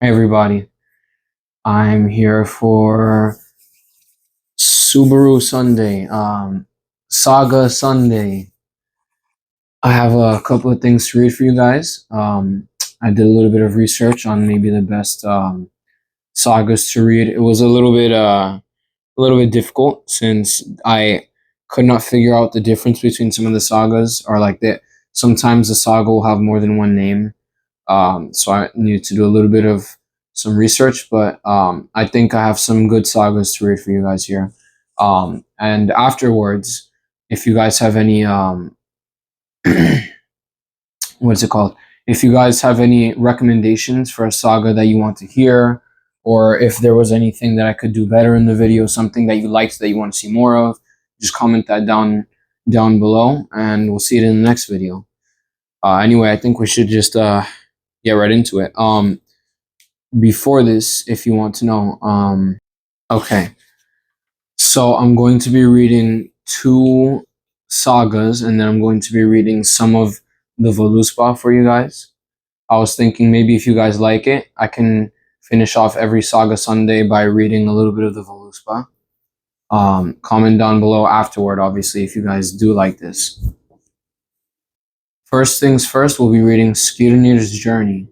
Hey everybody, I'm here for Subaru Sunday, Saga Sunday. I have a couple of things to read for you guys. I did a little bit of research on maybe the best sagas to read. It was a little bit difficult since I could not figure out the difference between some of the sagas, or like that. Sometimes the saga will have more than one name. So I need to do a little bit of some research, but I think I have some good sagas to read for you guys here. And afterwards, if you guys have any, what's it called? If you guys have any recommendations for a saga that you want to hear, or if there was anything that I could do better in the video, something that you liked that you want to see more of, just comment that down below, and we'll see it in the next video. Anyway, I think we should just get right into it. Before this, if you want to know, okay, so I'm going to be reading two sagas, and then I'm going to be reading some of the Voluspa for you guys. I was thinking maybe if you guys like it, I can finish off every Saga Sunday by reading a little bit of the Voluspa. Comment down below afterward, obviously, if you guys do like this. First things first, we'll be reading Skírnirs Journey.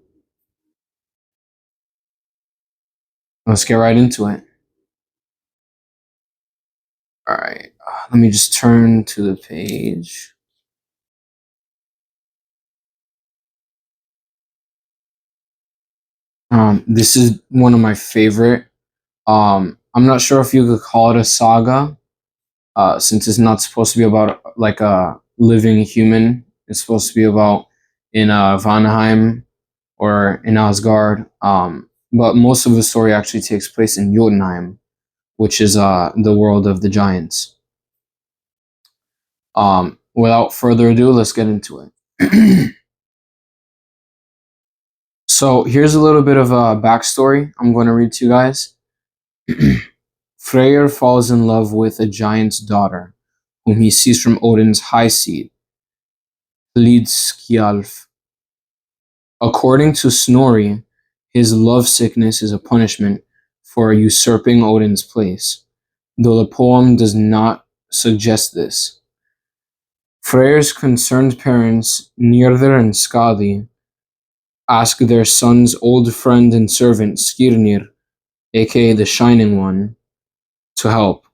Let's get right into it. All right, let me just turn to the page. This is one of my favorite. I'm not sure if you could call it a saga, since it's not supposed to be about like a living human. It's supposed to be about in Vanaheim or in Asgard. But most of the story actually takes place in Jotunheim, which is the world of the giants. Without further ado, let's get into it. So here's a little bit of a backstory I'm going to read to you guys. Freyr falls in love with a giant's daughter, whom he sees from Odin's high seat, Hlidskjalf. According to Snorri, his lovesickness is a punishment for usurping Odin's place, though the poem does not suggest this. Freyr's concerned parents, Njörður and Skadi, ask their son's old friend and servant, Skirnir, aka the Shining One, to help.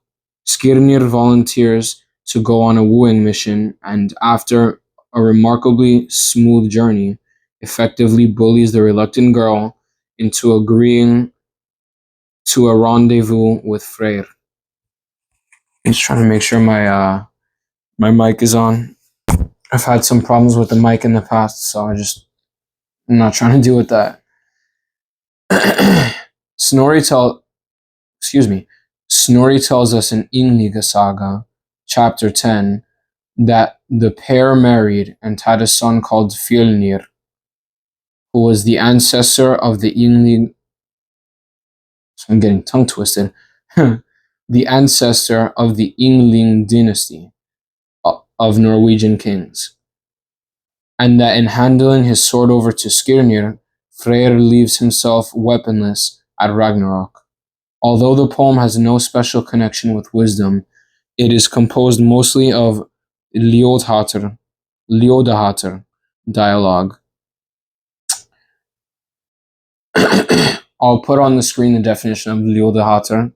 Skirnir volunteers to go on a wooing mission, and after a remarkably smooth journey, effectively bullies the reluctant girl into agreeing to a rendezvous with Freyr. I'm just trying to make sure my mic is on. I've had some problems with the mic in the past, so I'm not trying to deal with that. Snorri tells us in Ynglinga Saga, chapter 10, that the pair married and had a son called Fjölnir, who was the ancestor of the Yngling. I'm getting tongue twisted. The ancestor of the Yngling dynasty of Norwegian kings. And that in handing his sword over to Skirnir, Freyr leaves himself weaponless at Ragnarok. Although the poem has no special connection with wisdom, it is composed mostly of Ljóðháttr dialogue. I'll put on the screen the definition of Ljóðháttr.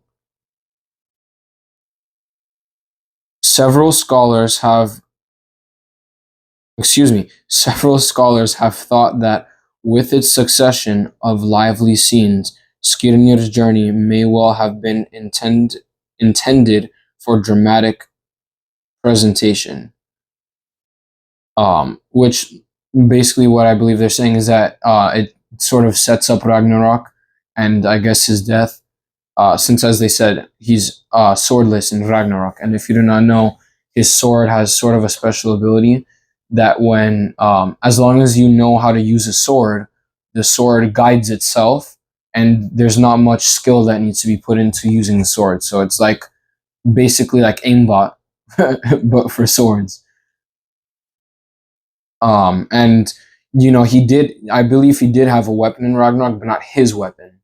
Several scholars have thought that with its succession of lively scenes, Skírnirs Journey may well have been intended for dramatic presentation. Which basically what I believe they're saying is that it sort of sets up Ragnarok and I guess his death, since as they said, he's swordless in Ragnarok. And if you do not know, his sword has sort of a special ability that when, as long as you know how to use a sword, the sword guides itself, and there's not much skill that needs to be put into using the sword. So it's like basically like aimbot, but for swords. And he did. I believe he did have a weapon in Ragnarok, but not his weapon.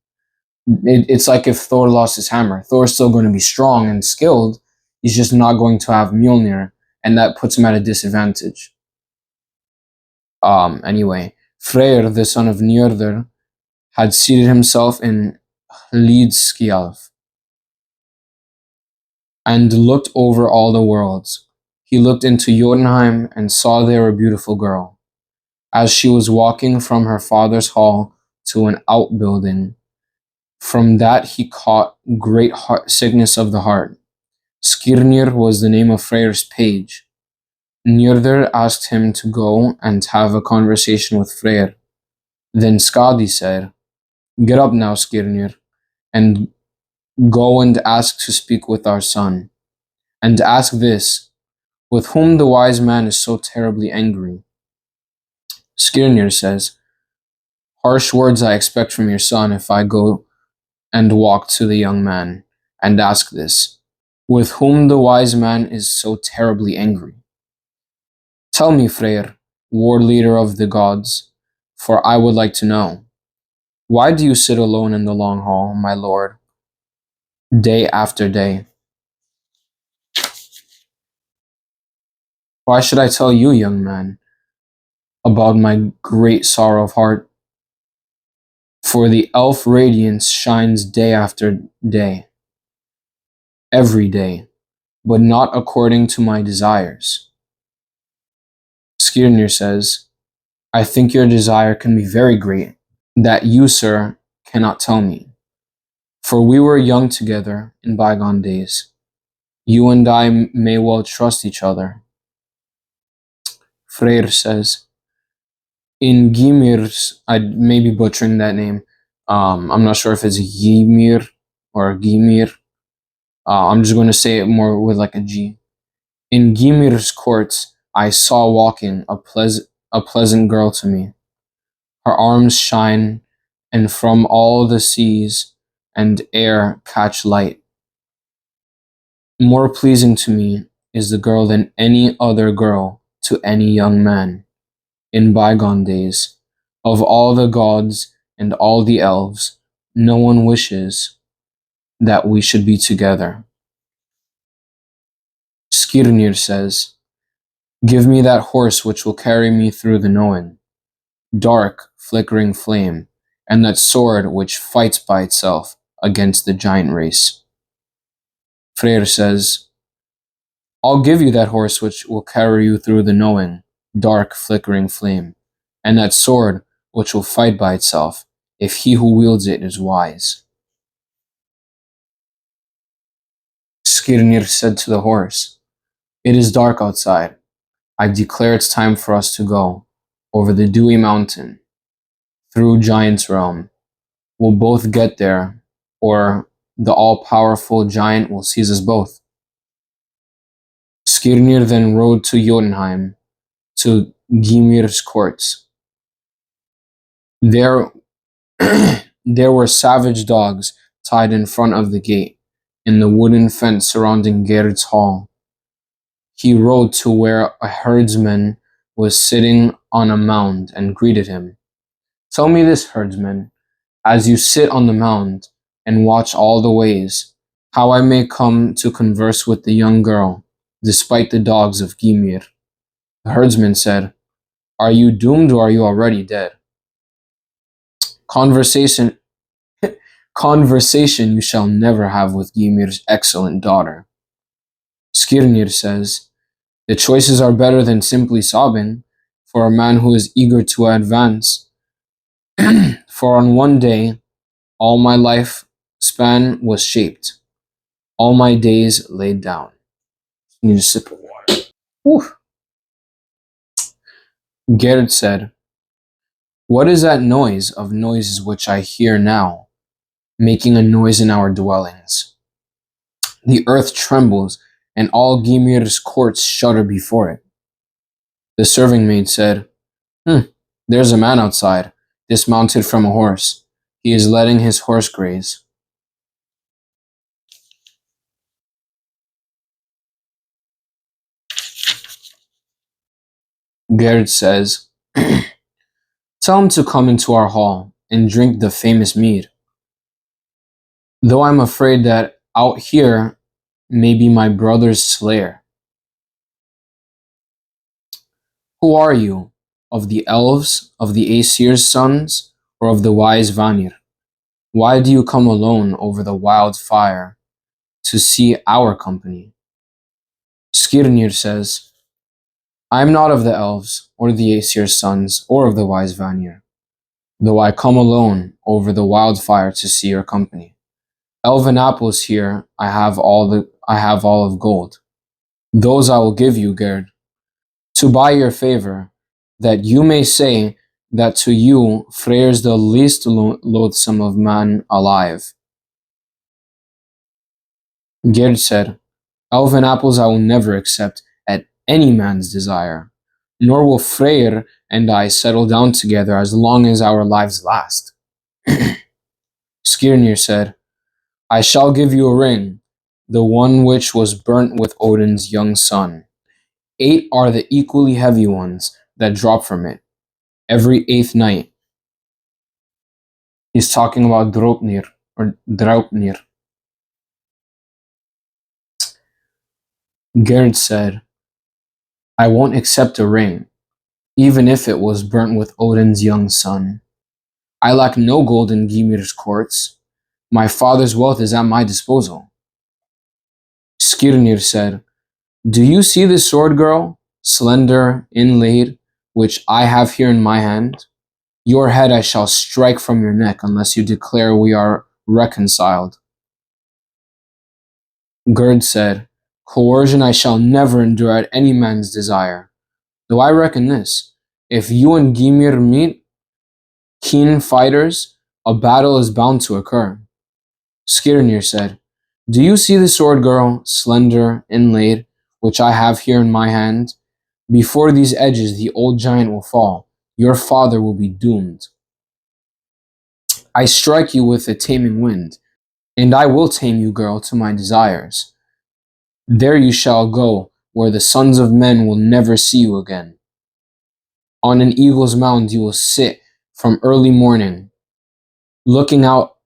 It's like if Thor lost his hammer. Thor's still going to be strong and skilled. He's just not going to have Mjolnir, and that puts him at a disadvantage. Anyway, Freyr, the son of Njörður, had seated himself in Hlidskjalf and looked over all the worlds. He looked into Jotunheim and saw there a beautiful girl. As she was walking from her father's hall to an outbuilding, from that he caught great sickness of the heart. Skirnir was the name of Freyr's page. Njörður asked him to go and have a conversation with Freyr. Then Skadi said, "Get up now, Skirnir, and go and ask to speak with our son. And ask this, with whom the wise man is so terribly angry." Skirnir says, "Harsh words I expect from your son if I go and walk to the young man and ask this, with whom the wise man is so terribly angry. Tell me, Freyr, war leader of the gods, for I would like to know. Why do you sit alone in the long hall, my lord, day after day? Why should I tell you, young man, about my great sorrow of heart? For the elf radiance shines day after day, every day, but not according to my desires." Skirnir says, "I think your desire can be very great, that you, sir, cannot tell me. For we were young together in bygone days. You and I may well trust each other." Freyr says, "In Gymir's," I may be butchering that name. I'm not sure if it's Ymir or Gymir. I'm just going to say it more with like a G. "In Gymir's courts, I saw walking a pleasant girl to me. Her arms shine, and from all the seas and air catch light. More pleasing to me is the girl than any other girl to any young man. In bygone days, of all the gods and all the elves, no one wishes that we should be together." Skirnir says, "Give me that horse which will carry me through the knowing, dark, flickering flame, and that sword which fights by itself against the giant race." Freyr says, "I'll give you that horse which will carry you through the knowing, dark, flickering flame, and that sword which will fight by itself, if he who wields it is wise." Skirnir said to the horse, "It is dark outside. I declare it's time for us to go over the dewy mountain, through Giant's realm. We'll both get there, or the all-powerful giant will seize us both." Skirnir then rode to Jotunheim, to Gymir's courts. There, there were savage dogs tied in front of the gate, in the wooden fence surrounding Geird's hall. He rode to where a herdsman was sitting on a mound and greeted him. "Tell me this, herdsman, as you sit on the mound and watch all the ways, how I may come to converse with the young girl, despite the dogs of Gymir." The herdsman said, "Are you doomed or are you already dead? Conversation, conversation you shall never have with Gymir's excellent daughter." Skirnir says, "The choices are better than simply sobbing, for a man who is eager to advance. For on one day, all my life span was shaped, all my days laid down." Need a sip of water. Whew. Gerd said, "What is that noise of noises which I hear now, making a noise in our dwellings? The earth trembles, and all Gymir's courts shudder before it." The serving maid said, "There's a man outside, dismounted from a horse. He is letting his horse graze." Gerd says, Tell him to come into our hall and drink the famous mead. Though I'm afraid that out here may be my brother's slayer. Who are you? Of the elves, of the Aesir's sons, or of the wise Vanir? Why do you come alone over the wild fire to see our company? Skírnir says, I am not of the elves, or the Aesir's sons, or of the wise Vanir, though I come alone over the wildfire to see your company. Elven apples here I have all of gold. Those I will give you, Gerd, to buy your favor, that you may say that to you Freyr's the least loathsome of man alive. Gerd said, Elven apples I will never accept at any man's desire, nor will Freyr and I settle down together as long as our lives last. Skirnir said, I shall give you a ring, the one which was burnt with Odin's young son. 8 are the equally heavy ones that drop from it, every 8th night. He's talking about Draupnir, or Draupnir. Gerd said, I won't accept a ring, even if it was burnt with Odin's young son. I lack no gold in Gymir's courts. My father's wealth is at my disposal. Skirnir said, Do you see this sword, girl, slender, inlaid, which I have here in my hand? Your head I shall strike from your neck unless you declare we are reconciled. Gerd said, Coercion I shall never endure at any man's desire. Though I reckon this, if you and Gymir meet, keen fighters, a battle is bound to occur. Skirnir said, Do you see the sword, girl, slender, inlaid, which I have here in my hand? Before these edges the old giant will fall. Your father will be doomed. I strike you with a taming wind, and I will tame you, girl, to my desires. There you shall go, where the sons of men will never see you again. On an eagle's mound you will sit from early morning, looking out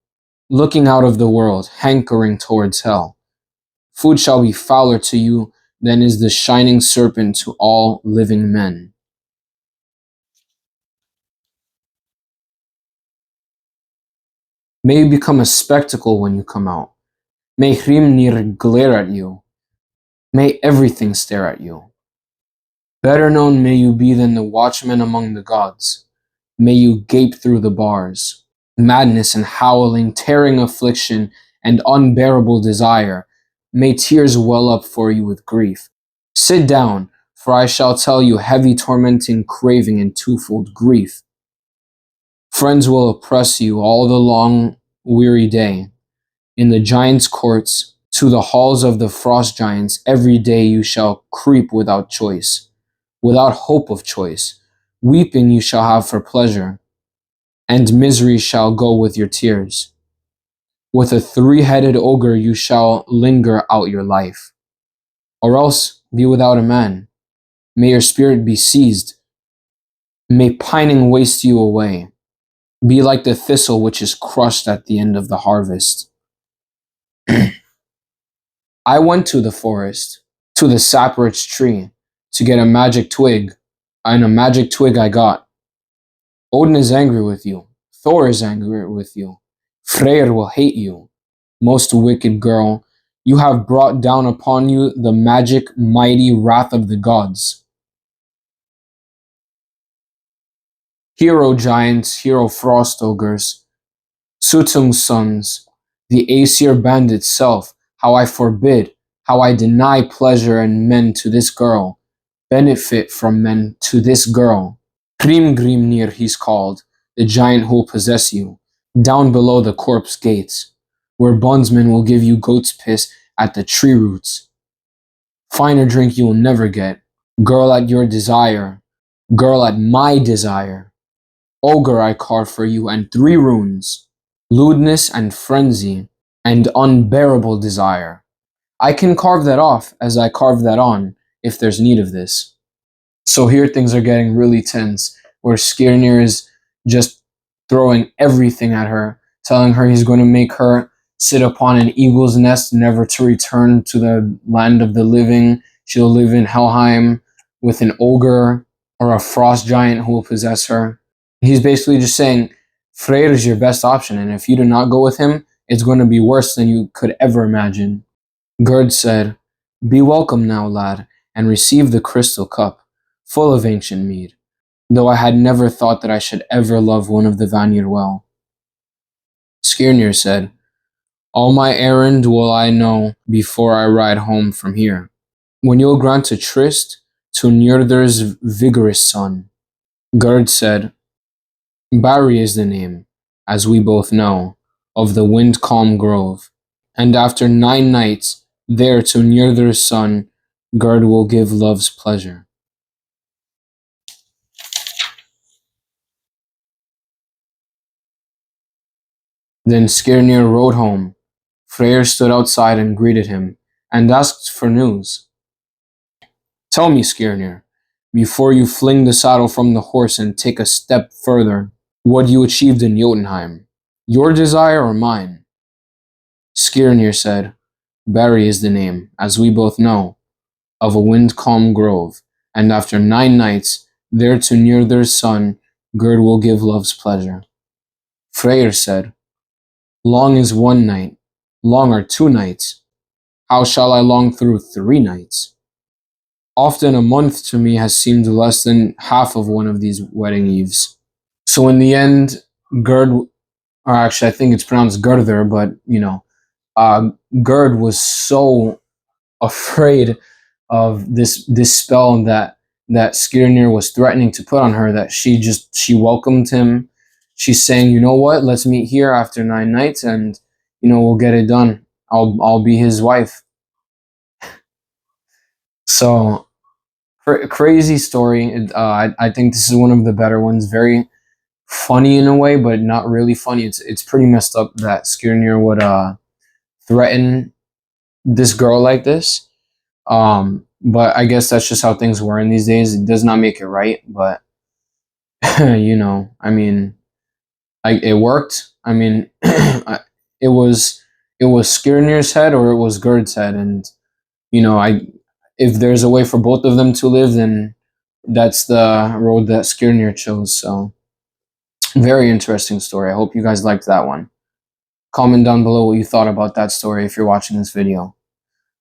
of the world, hankering towards hell. Food shall be fouler to you than is the shining serpent to all living men. May you become a spectacle when you come out. May Hrimnir glare at you. May everything stare at you. Better known may you be than the watchman among the gods. May you gape through the bars. Madness and howling, tearing affliction, and unbearable desire. May tears well up for you with grief. Sit down, for I shall tell you heavy tormenting craving and twofold grief. Friends will oppress you all the long weary day. In the giants' courts, to the halls of the frost giants, every day you shall creep without choice, without hope of choice. Weeping you shall have for pleasure, and misery shall go with your tears. With a 3-headed ogre you shall linger out your life, or else be without a man. May your spirit be seized. May pining waste you away. Be like the thistle which is crushed at the end of the harvest. I went to the forest, to the sapwood tree, to get a magic twig, and a magic twig I got. Odin is angry with you. Thor is angry with you. Freyr will hate you. Most wicked girl, you have brought down upon you the magic, mighty wrath of the gods. Hero giants, hero frost ogres, Sutung's sons, the Aesir band itself, how I forbid, how I deny pleasure and men to this girl, benefit from men to this girl. Hrimgrimnir he's called, the giant who will possess you, down below the corpse gates, where bondsmen will give you goat's piss at the tree roots. Finer drink you will never get, girl at your desire, girl at my desire. Ogre I carve for you and 3 runes, lewdness and frenzy, and unbearable desire. I can carve that off as I carve that on, if there's need of this. So here things are getting really tense, where Skirnir is just throwing everything at her, telling her he's going to make her sit upon an eagle's nest, never to return to the land of the living. She'll live in Helheim with an ogre or a frost giant who will possess her. He's basically just saying, Freyr is your best option, and if you do not go with him, it's going to be worse than you could ever imagine. Gerd said, Be welcome now, lad, and receive the crystal cup, full of ancient mead, though I had never thought that I should ever love one of the Vanir well. Skirnir said, All my errand will I know before I ride home from here. When you'll grant a tryst to Njordr's vigorous son. Gerd said, Barry is the name, as we both know, of the wind-calm grove, and after 9 nights there to Njordr's son, Gerd will give love's pleasure. Then Skirnir rode home. Freyr stood outside and greeted him, and asked for news. Tell me, Skirnir, before you fling the saddle from the horse and take a step further, what you achieved in Jotunheim. Your desire or mine? Skirnir said, Barry is the name, as we both know, of a wind-calm grove, and after 9 nights, there to Njordr's son, Gerd will give love's pleasure. Freyr said, Long is 1 night, long are 2 nights. How shall I long through 3 nights? Often a month to me has seemed less than half of one of these wedding eves. So in the end, Gerd, or actually I think it's pronounced Gerdr, but Gerd was so afraid of this spell that Skirnir was threatening to put on her that she welcomed him. She's saying, you know what, let's meet here after 9 nights and we'll get it done. I'll be his wife. So crazy story. I think this is one of the better ones. Very funny in a way, but not really funny. It's pretty messed up that Skirnir would threaten this girl like this. But I guess that's just how things were in these days. It does not make it right, but I mean, it worked. I mean, it was Skirnir's head or it was Gerd's head, and if there's a way for both of them to live, then that's the road that Skirnir chose. So, very interesting story. I hope you guys liked that one. Comment down below what you thought about that story if you're watching this video.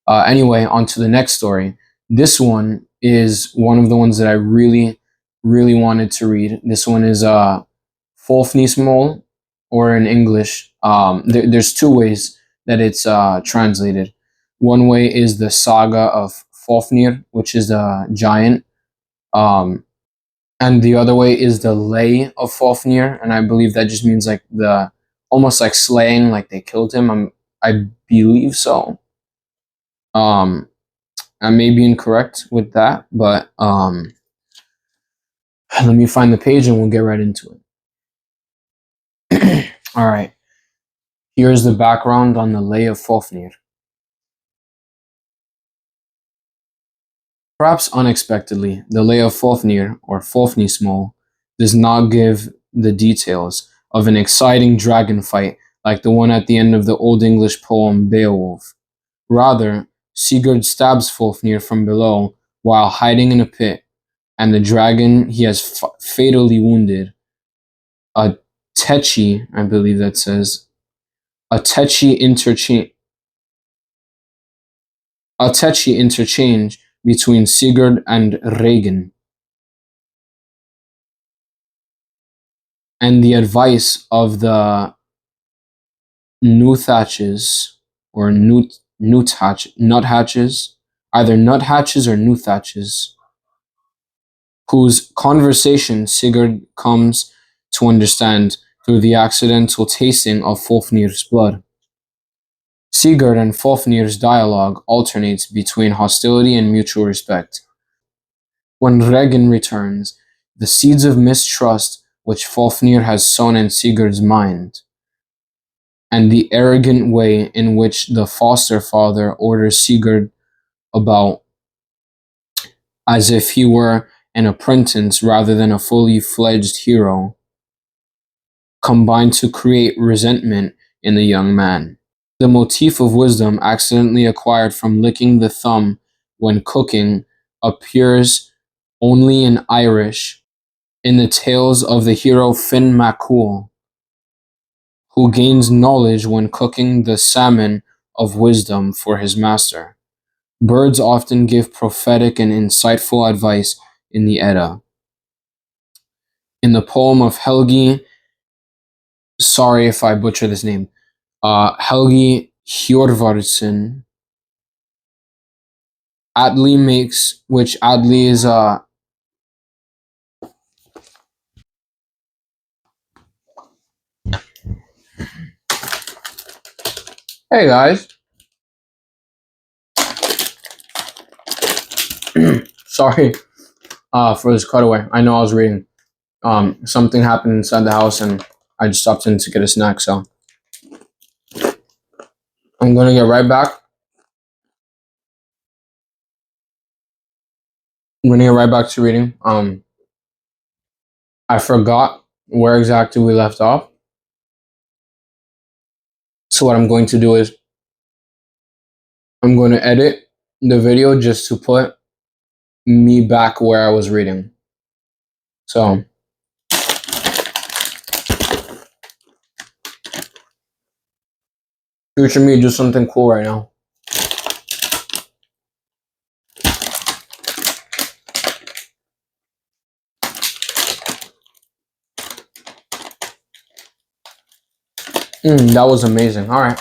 Anyway, on to the next story. This one is one of the ones that I really, really wanted to read. This one is Fafnir, or in English, there's 2 ways that it's translated. One way is the Saga of Fafnir, which is a giant, and the other way is the Lay of Fáfnir, and I believe that just means like almost like slaying, like they killed him. I believe so. I may be incorrect with that, but let me find the page and we'll get right into it. All right. Here's the background on the Lay of Fáfnir. Perhaps unexpectedly, the Lay of Fáfnir, or Fafnismál, does not give the details of an exciting dragon fight like the one at the end of the Old English poem Beowulf. Rather, Sigurd stabs Fafnir from below while hiding in a pit, and the dragon he has fatally wounded, a Techi, I believe that says, a Techi interchange between Sigurd and Regin, and the advice of the Nuthatches, or Nuthatches, either Nuthatches or Nuthatches, whose conversation Sigurd comes to understand through the accidental tasting of Fafnir's blood. Sigurd and Fafnir's dialogue alternates between hostility and mutual respect. When Regin returns, the seeds of mistrust which Fafnir has sown in Sigurd's mind, and the arrogant way in which the foster father orders Sigurd about as if he were an apprentice rather than a fully fledged hero, combine to create resentment in the young man. The motif of wisdom, accidentally acquired from licking the thumb when cooking, appears only in Irish in the tales of the hero Finn MacCool, who gains knowledge when cooking the salmon of wisdom for his master. Birds often give prophetic and insightful advice in the Edda. In the poem of Helgi, sorry if I butcher this name, Helgi Hjorvardsson, Atli makes, which Atli is hey guys, sorry for this cutaway. I know I was reading. Something happened inside the house and I just stopped in to get a snack, so I'm gonna get right back. I'm gonna get right back to reading. I forgot where exactly we left off. So what I'm going to do is I'm going to edit the video just to put me back where I was reading. So future me do something cool right now. That was amazing. All right.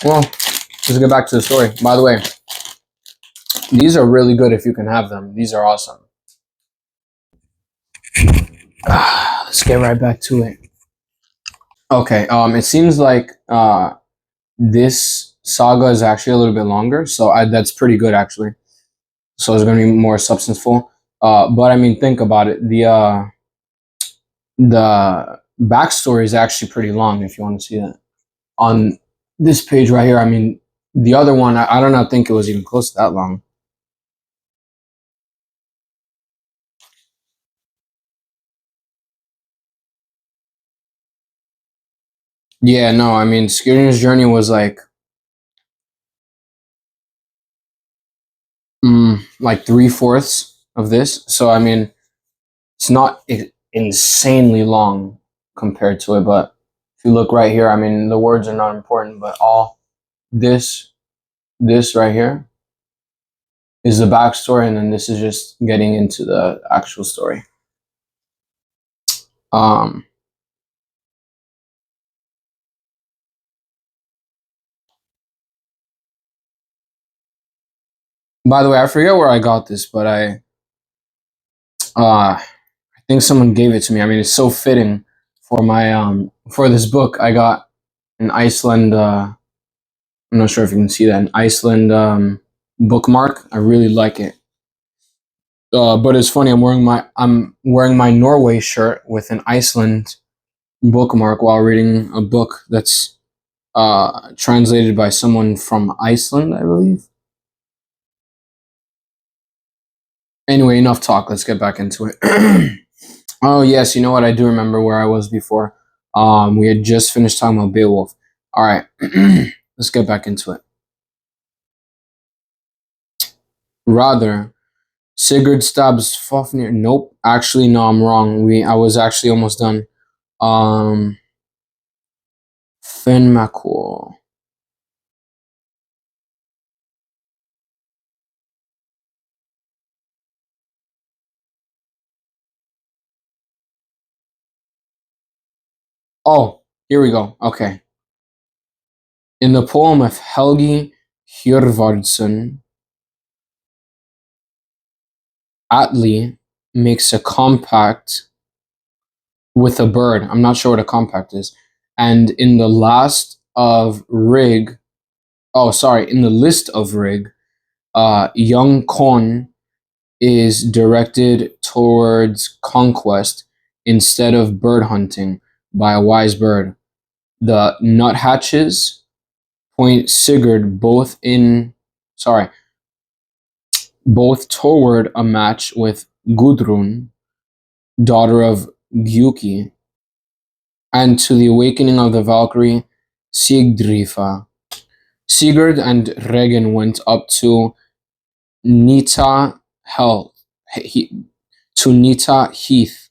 Well, let's get back to the story. By the way, these are really good if you can have them. These are awesome. Let's get right back to it. Okay. It seems like this saga is actually a little bit longer, so that's pretty good actually. So it's going to be more substanceful. But I mean, think about it. The backstory is actually pretty long if you want to see that. On this page right here, I mean, the other one, I don't know, think it was even close to that long. Yeah, no, I mean, Skírnirs Journey was like 3/4 of this. So, I mean, it's not insanely long compared to it, but if you look right here, I mean, the words are not important, but all this right here is the backstory, and then this is just getting into the actual story. By the way, I forget where I got this, but I think someone gave it to me. I mean, it's so fitting for my for this book. I got an Iceland. I'm not sure if you can see that, an Iceland bookmark. I really like it. But it's funny. I'm wearing my Norway shirt with an Iceland bookmark while reading a book that's translated by someone from Iceland, I believe. Anyway, enough talk. Let's get back into it. Oh yes, you know what? I do remember where I was before. We had just finished talking about Beowulf. All right, let's get back into it. Rather, Sigurd stabs Fafnir. Nope, actually, no, I'm wrong. I was actually almost done. Finn MacCool. Oh, here we go. Okay. In the poem of Helgi Hjorvardsson, Atli makes a compact with a bird. I'm not sure what a compact is. And in the last of Rig, in the list of Rig, young Kon is directed towards conquest instead of bird hunting by a wise bird. The nuthatches point Sigurd both toward a match with Gudrun, daughter of Giuki. and to the awakening of the Valkyrie Sigdrifa. Sigurd and Regin went up to Nita Hel- to Nita Heath,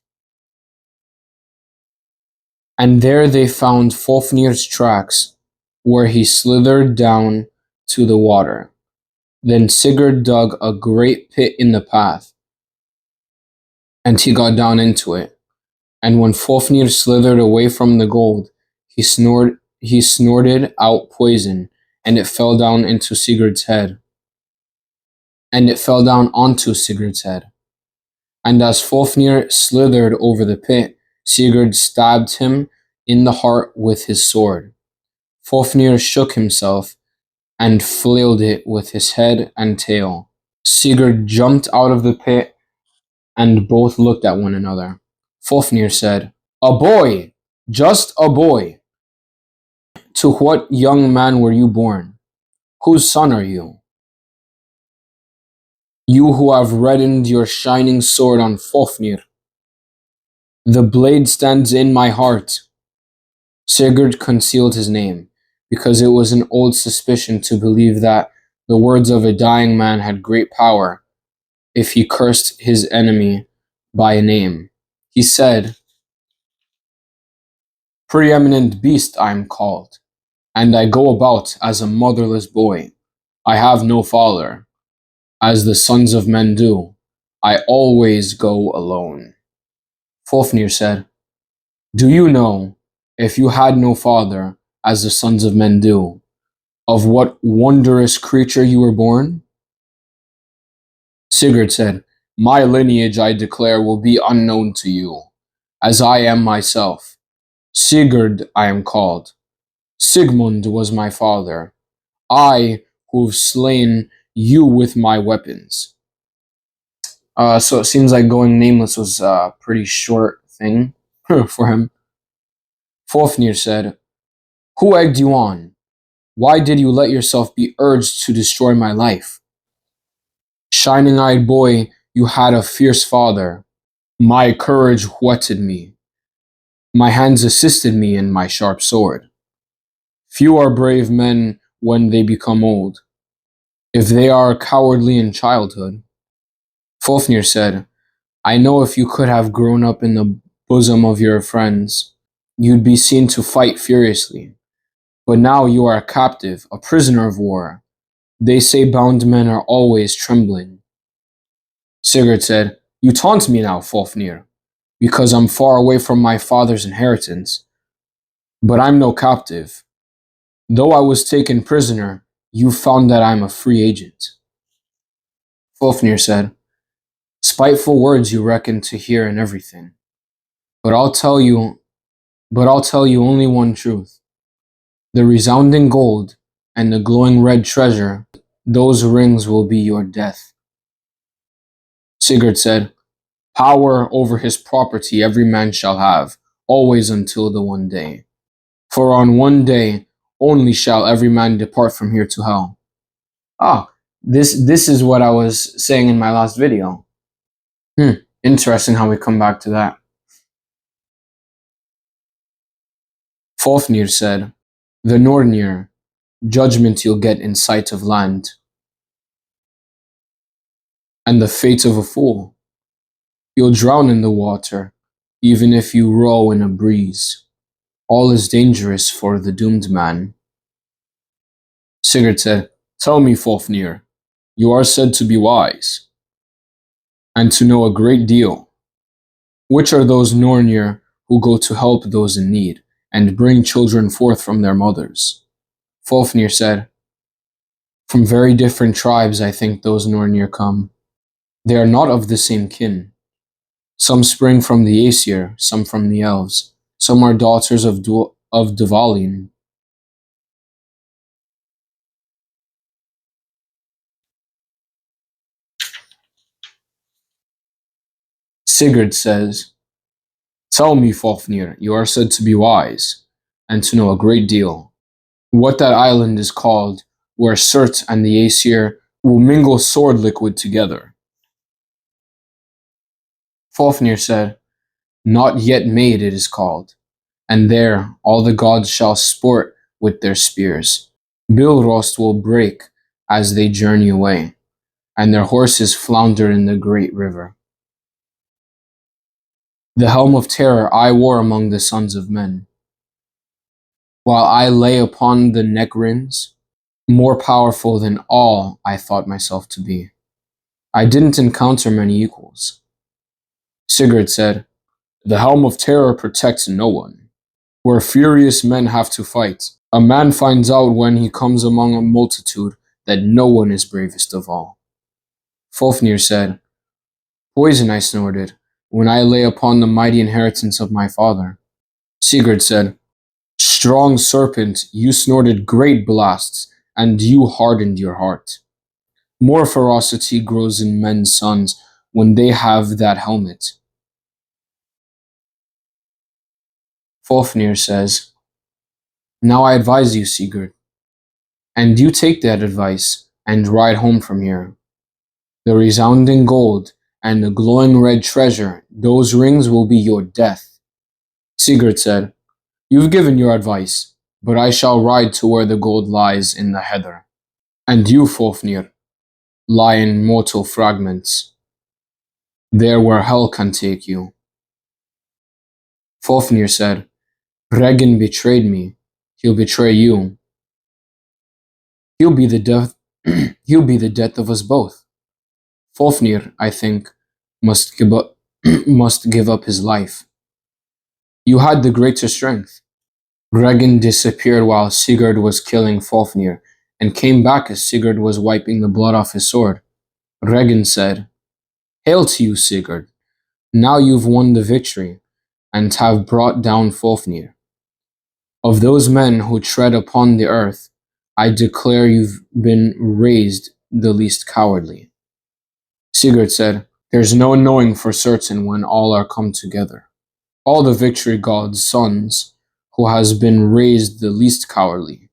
and there they found Fafnir's tracks, where he slithered down to the water. Then Sigurd dug a great pit in the path, and he got down into it. And when Fafnir slithered away from the gold, he snorted out poison, and it fell down into Sigurd's head. And it fell down onto Sigurd's head. And as Fafnir slithered over the pit, Sigurd stabbed him in the heart with his sword. Fafnir shook himself and flailed it with his head and tail. Sigurd jumped out of the pit, and both looked at one another. Fafnir said, "A boy! Just a boy! To what young man were you born? Whose son are you? You who have reddened your shining sword on Fafnir. The blade stands in my heart." Sigurd concealed his name, because it was an old suspicion to believe that the words of a dying man had great power if he cursed his enemy by name. He said, "Preeminent beast I am called, and I go about as a motherless boy. I have no father. As the sons of men do, I always go alone." Fafnir said, "Do you know, if you had no father, as the sons of men do, of what wondrous creature you were born?" Sigurd said, "My lineage, I declare, will be unknown to you, as I am myself. Sigurd I am called. Sigmund was my father. I who have slain you with my weapons." So it seems like going nameless was a pretty short thing for him. Fafnir said, "Who egged you on? Why did you let yourself be urged to destroy my life? Shining-eyed boy, you had a fierce father. My courage whetted me. My hands assisted me in my sharp sword. Few are brave men when they become old, if they are cowardly in childhood." Fafnir said, "I know if you could have grown up in the bosom of your friends, you'd be seen to fight furiously. But now you are a captive, a prisoner of war. They say bound men are always trembling." Sigurd said, "You taunt me now, Fafnir, because I'm far away from my father's inheritance. But I'm no captive. Though I was taken prisoner, you found that I'm a free agent." Fafnir said, "Spiteful words you reckon to hear in everything. But I'll tell you only one truth. The resounding gold and the glowing red treasure, those rings will be your death." Sigurd said, "Power over his property every man shall have, always until the one day. For on one day only shall every man depart from here to hell." Ah, this is what I was saying in my last video. Interesting how we come back to that. Fafnir said, "The Nornir, judgment you'll get in sight of land, and the fate of a fool. You'll drown in the water, even if you row in a breeze. All is dangerous for the doomed man." Sigurd said, "Tell me, Fafnir, you are said to be wise, and to know a great deal. Which are those Nornir who go to help those in need, and bring children forth from their mothers?" Fafnir said, "From very different tribes I think those Nornir come. They are not of the same kin. Some spring from the Aesir, some from the elves. Some are daughters of Dvalin." Sigurd says, "Tell me, Fafnir, you are said to be wise, and to know a great deal. What that island is called, where Surt and the Aesir will mingle sword liquid together?" Fafnir said, "Not yet made it is called. and there all the gods shall sport with their spears. Bilrost will break as they journey away, and their horses flounder in the great river. The helm of terror I wore among the sons of men, while I lay upon the neck rings, more powerful than all I thought myself to be. I didn't encounter many equals. Sigurd said, "The helm of terror protects no one. Where furious men have to fight, a man finds out when he comes among a multitude that no one is bravest of all." Fafnir said, "Poison I snorted when I lay upon the mighty inheritance of my father." Sigurd said, "Strong serpent, you snorted great blasts, and you hardened your heart. More ferocity grows in men's sons when they have that helmet." Fafnir says, "Now I advise you, Sigurd, and you take that advice and ride home from here. The resounding gold and the glowing red treasure, those rings will be your death." Sigurd said, "You've given your advice, but I shall ride to where the gold lies in the heather. And you, Fafnir, lie in mortal fragments, there where hell can take you." Fafnir said, "Regin betrayed me. He'll betray you. He'll be the death he'll be the death of us both. Fafnir, I think, must give up must give up his life. You had the greater strength." Regin disappeared while Sigurd was killing Fafnir, and came back as Sigurd was wiping the blood off his sword. Regin said, "Hail to you, Sigurd. Now you've won the victory, and have brought down Fafnir. Of those men who tread upon the earth, I declare you've been raised the least cowardly." Sigurd said, "There's no knowing for certain when all are come together. All the victory god's sons, who has been raised the least cowardly.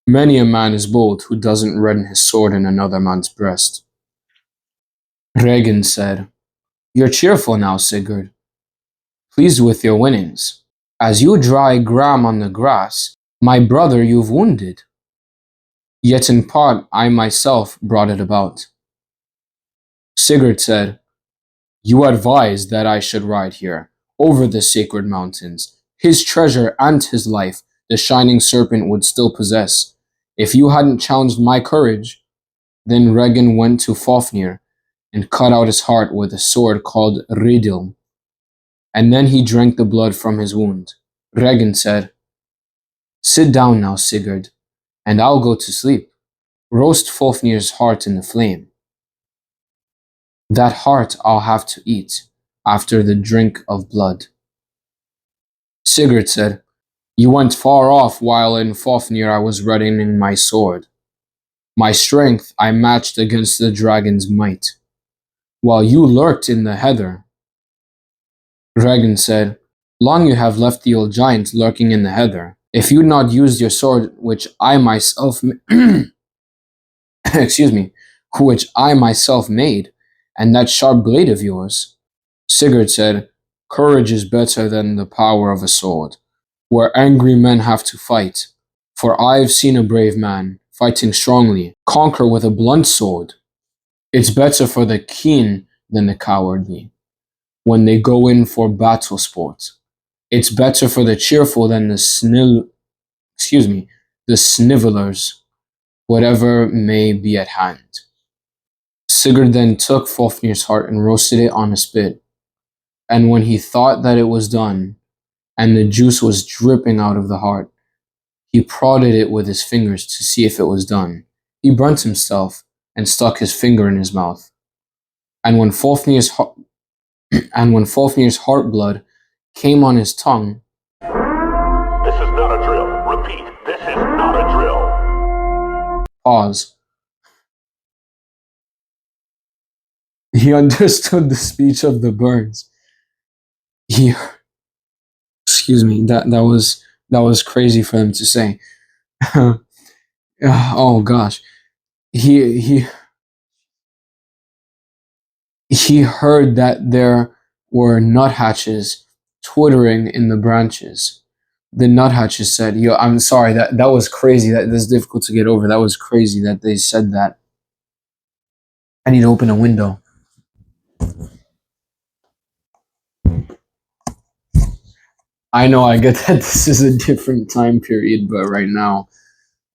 Many a man is bold who doesn't redden his sword in another man's breast." Regin said, "You're cheerful now, Sigurd, pleased with your winnings. As you dry gram on the grass, my brother you've wounded. Yet in part I myself brought it about." Sigurd said, "You advised that I should ride here, over the sacred mountains. His treasure and his life the shining serpent would still possess. If you hadn't challenged my courage." Then Regin went to Fafnir and cut out his heart with a sword called Ridil, and then he drank the blood from his wound. Regin said, "Sit down now, Sigurd, and I'll go to sleep. Roast Fafnir's heart in the flame. That heart I'll have to eat after the drink of blood." Sigurd said, "You went far off while in Fafnir I was reddening my sword. My strength I matched against the dragon's might, while you lurked in the heather." Regin said, "Long you have left the old giant lurking in the heather. If you'd not used your sword, which I myself excuse me, which I myself made, and that sharp blade of yours." Sigurd said, "Courage is better than the power of a sword, where angry men have to fight. For I've seen a brave man, fighting strongly, conquer with a blunt sword. It's better for the keen than the cowardly, when they go in for battle sport. It's better for the cheerful than the snivelers, whatever may be at hand." Sigurd then took Fafnir's heart and roasted it on a spit, and when he thought that it was done, and the juice was dripping out of the heart, he prodded it with his fingers to see if it was done. He burnt himself and stuck his finger in his mouth. And when Fafnir's heart blood came on his tongue, "This is not a drill. Repeat, this is not a drill." pause. He understood the speech of the birds. He, excuse me, that was crazy for him to say. Oh gosh, he he heard that there were nuthatches twittering in the branches. The nuthatches said, "Yo, I'm sorry, that was crazy. That's difficult to get over. That was crazy that they said that. I need to open a window." I know, I get that this is a different time period, but right now,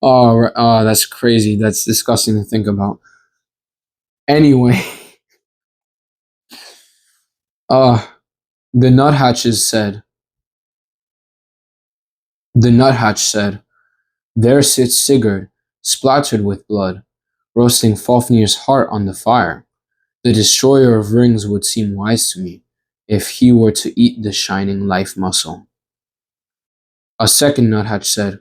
that's crazy. That's disgusting to think about. Anyway, uh, the nuthatches said, the nuthatch said, "There sits Sigurd, splattered with blood, roasting Fafnir's heart on the fire. The destroyer of rings would seem wise to me, if he were to eat the shining life muscle." A second nuthatch said,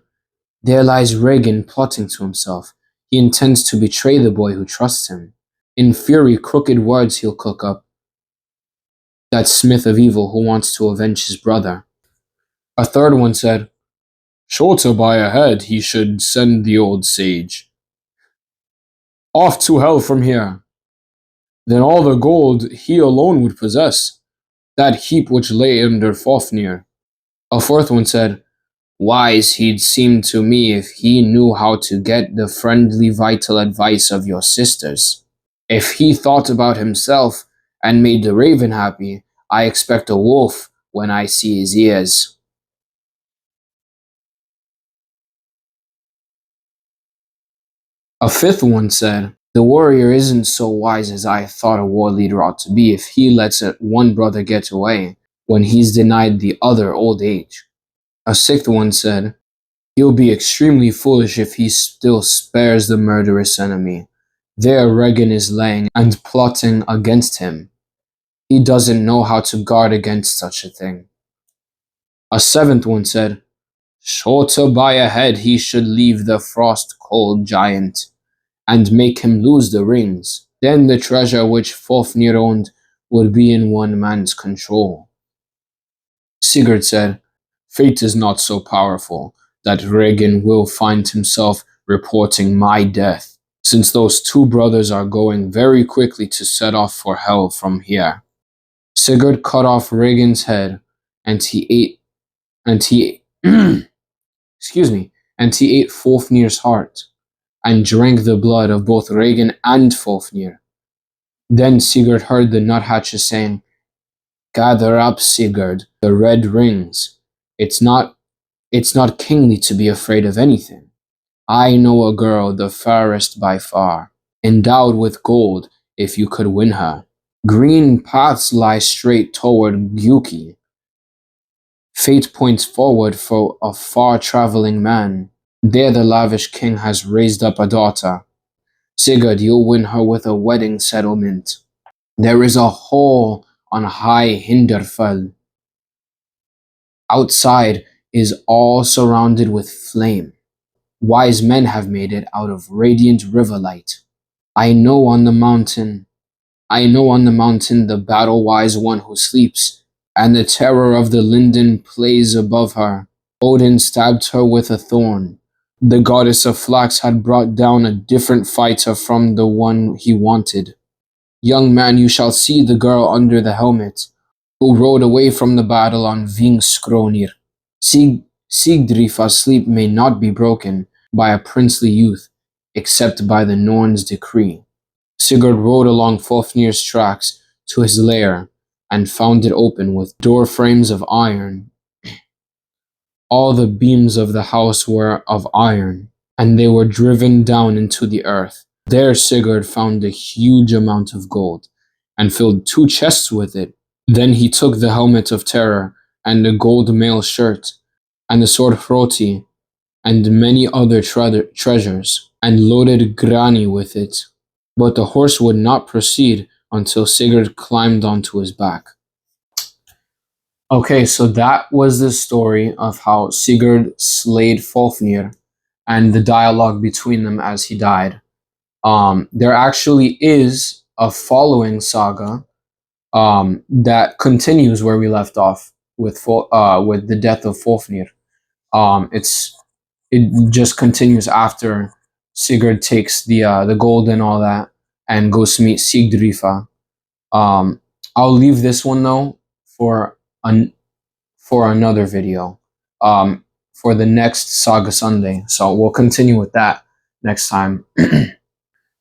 "There lies Regin plotting to himself. He intends to betray the boy who trusts him. In fury, crooked words he'll cook up. That smith of evil who wants to avenge his brother." A third one said, "Sure to buy a head, he should send the old sage off to hell from here. Then all the gold he alone would possess, that heap which lay under Fafnir." A fourth one said, "Wise he'd seem to me if he knew how to get the friendly vital advice of your sisters. If he thought about himself and made the raven happy, I expect a wolf when I see his ears." A fifth one said, "The warrior isn't so wise as I thought a war leader ought to be if he lets one brother get away when he's denied the other old age." A sixth one said, "He'll be extremely foolish if he still spares the murderous enemy. There Regin is laying and plotting against him. He doesn't know how to guard against such a thing." A seventh one said, "Sure to buy a head he should leave the frost-cold giant, and make him lose the rings. Then the treasure which Fafnir owned would be in one man's control." Sigurd said, "Fate is not so powerful that Regin will find himself reporting my death, since those two brothers are going very quickly to set off for hell from here." Sigurd cut off Regin's head, and he excuse me, and he ate Fafnir's heart, and drank the blood of both Regin and Fafnir. Then Sigurd heard the nuthatches saying, "Gather up, Sigurd, the red rings. It's not It's not kingly to be afraid of anything. I know a girl, the fairest by far, endowed with gold if you could win her. Green paths lie straight toward Gyuki. Fate points forward for a far-traveling man. There the lavish king has raised up a daughter. Sigurd, you'll win her with a wedding settlement. There is a hall on high Hinderfell. Outside is all surrounded with flame. Wise men have made it out of radiant river light. I know on the mountain, I know on the mountain the battle-wise one who sleeps, and the terror of the linden plays above her. Odin stabbed her with a thorn. The goddess of flax had brought down a different fighter from the one he wanted. Young man, you shall see the girl under the helmet, who rode away from the battle on Skírnirs. Sigdrifa's sleep may not be broken by a princely youth, except by the Norn's decree." Sigurd rode along Fafnir's tracks to his lair, and found it open with door frames of iron. All the beams of the house were of iron, and they were driven down into the earth. There Sigurd found a huge amount of gold, and filled 2 chests with it. Then he took the helmet of terror, and the gold mail shirt, and the sword Hroti, and many other treasures, and loaded Grani with it. But the horse would not proceed until Sigurd climbed onto his back. Okay, so that was the story of how Sigurd slayed Fafnir and the dialogue between them as he died. There actually is a following saga that continues where we left off with the death of Fafnir. It just continues after Sigurd takes the gold and all that and goes to meet Sigdrifa. I'll leave this one though for for another video, for the next Saga Sunday. So we'll continue with that next time.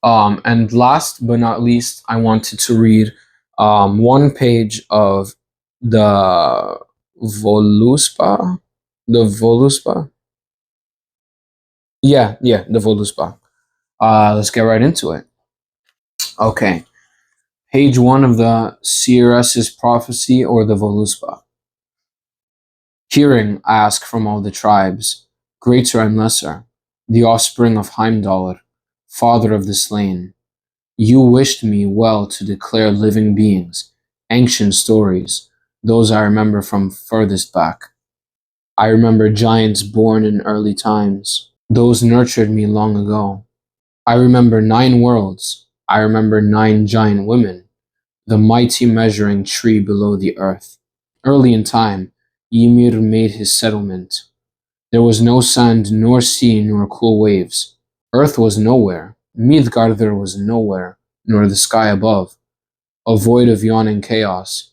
And last but not least, I wanted to read one page of the Voluspa. The Voluspa? Yeah, the Voluspa. Let's get right into it. Okay. Page 1 of the Seeress's Prophecy, or the Voluspa. Hearing, I ask from all the tribes, greater and lesser, the offspring of Heimdallr, father of the slain. You wished me well to declare living beings, ancient stories, those I remember from furthest back. I remember giants born in early times, those nurtured me long ago. I remember 9 worlds, I remember 9 giant women, the mighty measuring tree below the earth. Early in time, Ymir made his settlement. There was no sand, nor sea, nor cool waves. Earth was nowhere, Midgardr was nowhere, nor the sky above, a void of yawning chaos.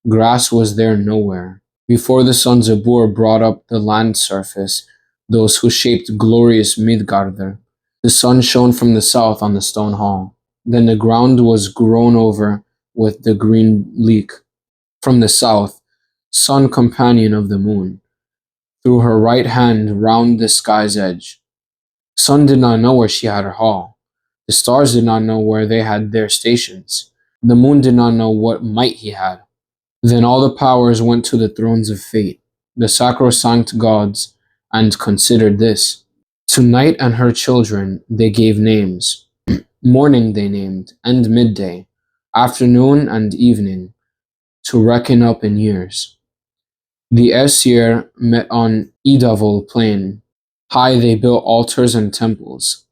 Grass was there nowhere. Before the sons of Bor brought up the land surface, those who shaped glorious Midgardr, the sun shone from the south on the stone hall. Then the ground was grown over with the green leek. From the south, sun companion of the moon, threw her right hand round the sky's edge. Sun did not know where she had her hall. The stars did not know where they had their stations. The moon did not know what might he had. Then all the powers went to the thrones of fate, the sacrosanct gods, and considered this. To night and her children they gave names. Morning they named, and midday, afternoon and evening, to reckon up in years. The Aesir met on Idavol plain. High they built altars and temples.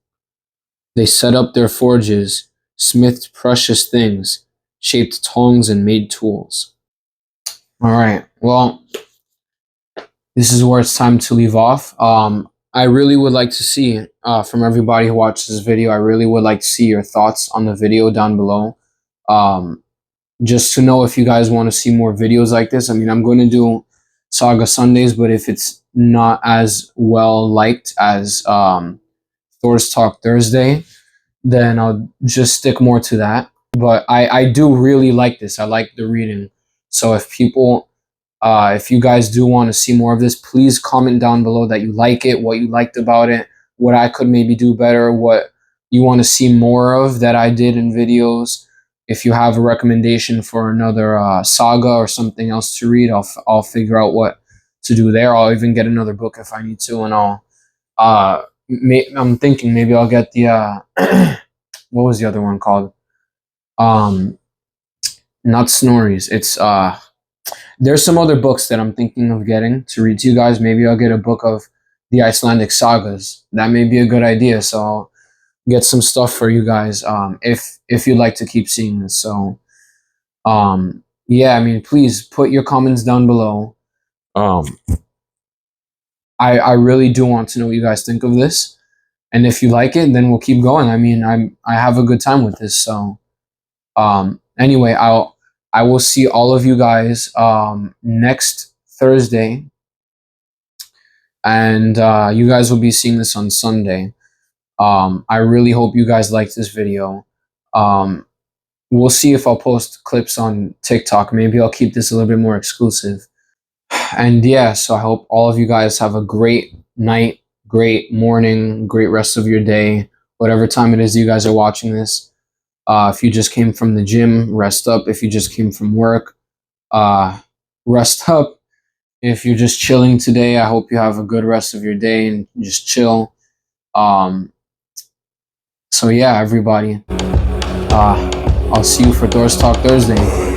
They set up their forges, smithed precious things, shaped tongs and made tools. Alright, well, this is where it's time to leave off. I really would like to see, from everybody who watches this video, I really would like to see your thoughts on the video down below. Just to know if you guys want to see more videos like this. I mean, I'm going to do Saga Sundays, but if it's not as well liked as Thor's Talk Thursday, then I'll just stick more to that. But I do really like this. I like the reading. So if people, if you guys do want to see more of this, please comment down below that you like it, what you liked about it, what I could maybe do better, what you want to see more of that I did in videos. If you have a recommendation for another saga or something else to read, I'll figure out what to do there. I'll even get another book if I need to, and I'm thinking maybe I'll get the what was the other one called? Not Snorri's. It's there's some other books that I'm thinking of getting to read to you guys. Maybe I'll get a book of the Icelandic sagas. That may be a good idea. So I'll get some stuff for you guys if you'd like to keep seeing this. So yeah, I mean, please put your comments down below. I really do want to know what you guys think of this, and if you like it, then we'll keep going. I mean, I have a good time with this. So anyway, I will see all of you guys next Thursday, and you guys will be seeing this on Sunday. I really hope you guys liked this video. We'll see if I'll post clips on TikTok. Maybe I'll keep this a little bit more exclusive. And yeah, so I hope all of you guys have a great night, great morning, great rest of your day, whatever time it is you guys are watching this. If you just came from the gym, rest up. If you just came from work, rest up. If you're just chilling today, I hope you have a good rest of your day and just chill. So yeah, everybody, I'll see you for Thor's Talk Thursday.